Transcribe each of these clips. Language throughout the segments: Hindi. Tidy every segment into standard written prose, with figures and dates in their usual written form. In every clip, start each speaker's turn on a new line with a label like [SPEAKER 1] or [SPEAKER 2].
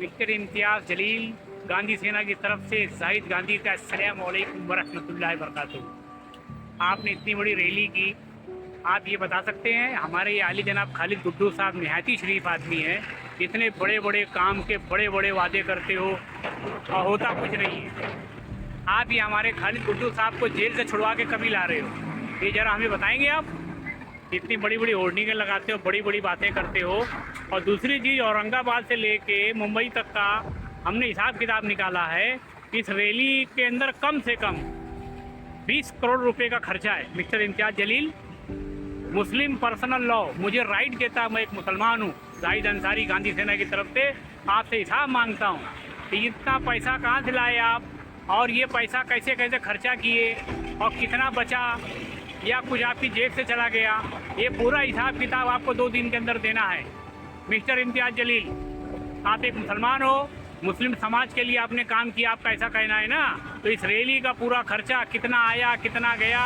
[SPEAKER 1] मिस्टर इम्तियाज़ जलील गांधी सेना की तरफ से जाहिद गांधी का अस्सलाम वालेकुम वरहमतुल्लाहि वबरकातुहू। आपने इतनी बड़ी रैली की, आप ये बता सकते हैं? हमारे ये आली जनाब खालिद गुड्डू साहब नहायत ही शरीफ आदमी हैं। इतने बड़े बड़े काम के बड़े बड़े वादे करते हो और होता कुछ नहीं है। आप ये हमारे खालिद गुड्डू साहब को जेल से छुड़वा के कभी ला रहे हो, ये ज़रा हमें बताएंगे आप? इतनी बड़ी बड़ी होर्डिंगें लगाते हो, बड़ी बड़ी बातें करते हो। और दूसरी चीज़, औरंगाबाद से लेके मुंबई तक का हमने हिसाब किताब निकाला है। इस रैली के अंदर कम से कम 20 करोड़ रुपए का खर्चा है। मिस्टर इम्तियाज़ जलील, मुस्लिम पर्सनल लॉ मुझे राइट देता, मैं एक मुसलमान हूँ, जाहिद अंसारी गांधी सेना की तरफ से आपसे हिसाब मांगता हूँ कि इतना पैसा कहाँ से लाए आप, और ये पैसा कैसे कैसे खर्चा किए, और कितना बचा या कुछ आपकी जेब से चला गया। ये पूरा हिसाब किताब आपको 2 दिन के अंदर देना है। मिस्टर इम्तियाज़ जलील, आप एक मुसलमान हो, मुस्लिम समाज के लिए आपने काम किया, आपका ऐसा कहना है ना। तो इस रैली का पूरा खर्चा कितना आया, कितना गया,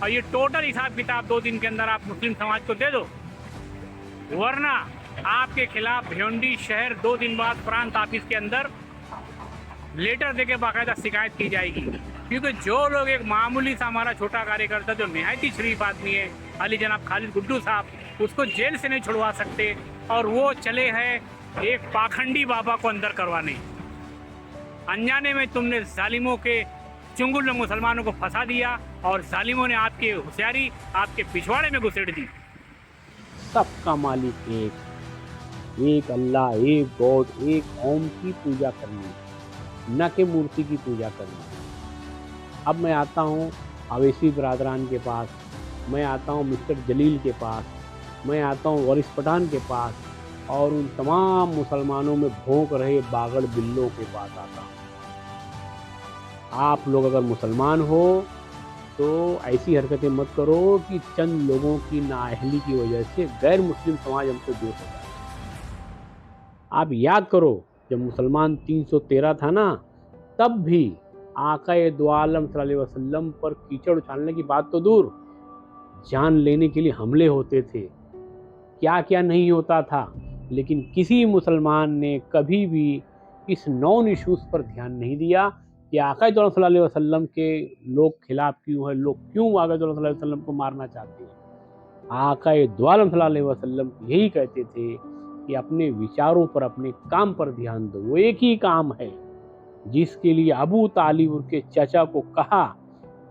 [SPEAKER 1] और ये टोटल हिसाब किताब 2 दिन के अंदर आप मुस्लिम समाज को दे दो, वरना आपके खिलाफ भिवंडी शहर 2 दिन बाद प्रांत ऑफिस के अंदर लेटर देके बाकायदा शिकायत की जाएगी। क्योंकि जो लोग, एक मामूली सा हमारा छोटा कार्यकर्ता जो नहायत ही शरीफ आदमी है, अली जनाब खालिद गुड्डू साहब, उसको जेल से नहीं छुड़वा सकते, और वो चले हैं एक पाखंडी बाबा को अंदर करवाने। अनजाने में तुमने जालिमों के चुंगल में मुसलमानों को फंसा दिया, और जालिमों ने आपकी होशियारी आपके पिछवाड़े में घुसेड़ दी।
[SPEAKER 2] सबका मालिक एक अल्लाह, एक गॉड, एक ओम की पूजा करनी, न कि मूर्ति की पूजा करनी। अब मैं आता हूँ अवैसी बरादरान के पास, मैं आता हूँ मिस्टर जलील के पास, मैं आता हूँ वारिस पठान के पास, और उन तमाम मुसलमानों में भौंक रहे बागड़ बिल्लों के पास आता हूँ। आप लोग अगर मुसलमान हो तो ऐसी हरकतें मत करो कि चंद लोगों की नाअहली की वजह से गैर मुस्लिम समाज हमसे दूर हो जाए। आप याद करो, जब मुसलमान 313 था ना, तब भी आका दो आलम सल्लल्लाहु अलैहि वसल्लम पर कीचड़ उछालने की बात तो दूर, जान लेने के लिए हमले होते थे, क्या क्या नहीं होता था। लेकिन किसी मुसलमान ने कभी भी इस नॉन इश्यूज पर ध्यान नहीं दिया कि आका दो आलम सल्लल्लाहु अलैहि वसल्लम के लोग खिलाफ क्यों है, लोग क्यों आका दो आलम सल्लल्लाहु अलैहि वसल्लम को मारना चाहते हैं। आका दो आलम सल्लल्लाहु अलैहि वसल्लम यही कहते थे कि अपने विचारों पर, अपने काम पर ध्यान दो। वो एक ही काम है जिसके लिए अबू तालिब उनके चाचा को कहा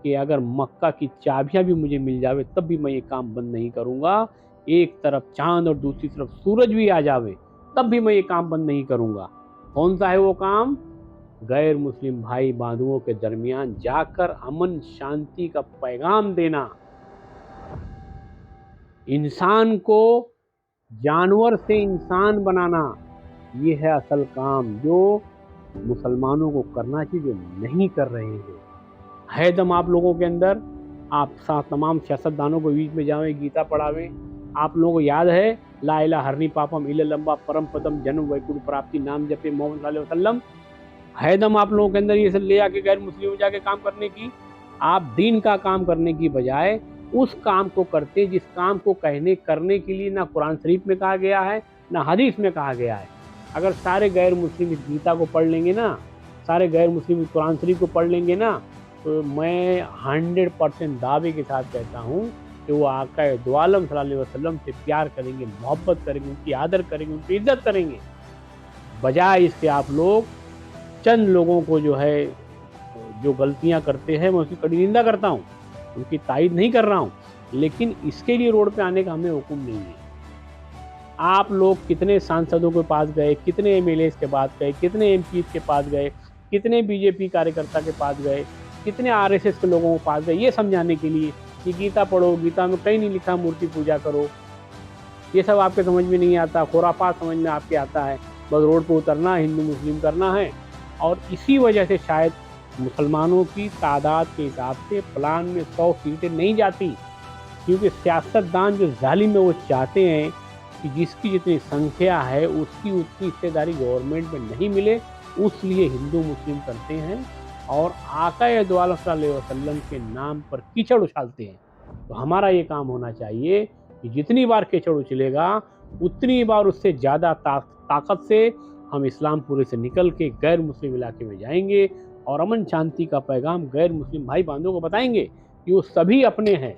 [SPEAKER 2] कि अगर मक्का की चाबियां भी मुझे मिल जावे तब भी मैं ये काम बंद नहीं करूंगा। एक तरफ चांद और दूसरी तरफ सूरज भी आ जावे तब भी मैं ये काम बंद नहीं करूंगा। कौन सा है वो काम? गैर मुस्लिम भाई बंधुओं के दरमियान जाकर अमन शांति का पैगाम देना, इंसान को जानवर से इंसान बनाना, ये है असल काम जो मुसलमानों को करना चाहिए, जो नहीं कर रहे हैं। है दम आप लोगों के अंदर, आप साथ तमाम सियासतदानों के बीच में जावें, गीता पढ़ावें। आप लोगों को याद है, ला इलाहा हरनी पापम इले लंबा परम पदम जन्म वैकुंठ प्राप्ति, नाम जपे मोहम्मद सल्लल्लाहु अलैहि वसल्लम। है दम आप लोगों के अंदर ये सब ले आके गैर मुस्लिम जाके काम करने की। आप दीन का काम करने की बजाय उस काम को करते जिस काम को कहने करने के लिए ना कुरान शरीफ में कहा गया है, ना हदीस में कहा गया है। अगर सारे गैर मुस्लिम इस गीता को पढ़ लेंगे ना, सारे गैर मुस्लिम इस कुरान शरीफ को पढ़ लेंगे ना, तो मैं 100% दावे के साथ कहता हूँ कि वो आका दो आलम सल्लल्लाहु अलैहि वसल्लम से प्यार करेंगे, मोहब्बत करेंगे, उनकी आदर करेंगे, उनकी इज्जत करेंगे। बजाय इसके आप लोग चंद लोगों को जो है, जो गलतियां करते हैं, मैं उसकी कड़ी निंदा करता हूँ, उनकी तायद नहीं कर रहा हूँ, लेकिन इसके लिए रोड पे आने का हमें हुक्म नहीं है। आप लोग कितने सांसदों के पास गए, कितने एमएलए के पास गए, कितने एमपी के पास गए, कितने बीजेपी कार्यकर्ता के पास गए, कितने आरएसएस के लोगों के पास गए, ये समझाने के लिए कि गीता पढ़ो, गीता में कहीं नहीं लिखा मूर्ति पूजा करो। ये सब आपके समझ में नहीं आता, खुराफात समझ में आपके आता है। बस रोड पर उतरना, हिंदू मुस्लिम करना है। और इसी वजह से शायद मुसलमानों की तादाद के हिसाब से प्लान में 100 सीटें नहीं जाती, क्योंकि सियासतदान जो जालिम है वो चाहते हैं कि जिसकी जितनी संख्या है उसकी उतनी हिस्सेदारी गवर्नमेंट में नहीं मिले, उसलिए हिंदू मुस्लिम करते हैं और आका दो आलम सल्लल्लाहु अलैहि वसल्लम के नाम पर कीचड़ उछालते हैं। तो हमारा ये काम होना चाहिए कि जितनी बार कीचड़ उछलेगा उतनी बार उससे ज़्यादा ताकत से हम इस्लामपुरे से निकल के गैर मुस्लिम इलाके में जाएंगे और अमन शांति का पैगाम गैर मुस्लिम भाई बंधुओं को बताएंगे कि वो सभी अपने हैं,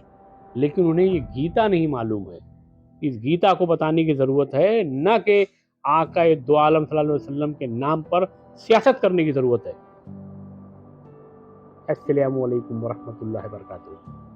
[SPEAKER 2] लेकिन उन्हें ये गीता नहीं मालूम है। इस गीता को बताने की ज़रूरत है, न कि आका दो आलम सल्लल्लाहु अलैहि वसल्लम के नाम पर सियासत करने की ज़रूरत है। अस्सलामु अलैकुम वरहमतुल्लाहि वबरकातुहू।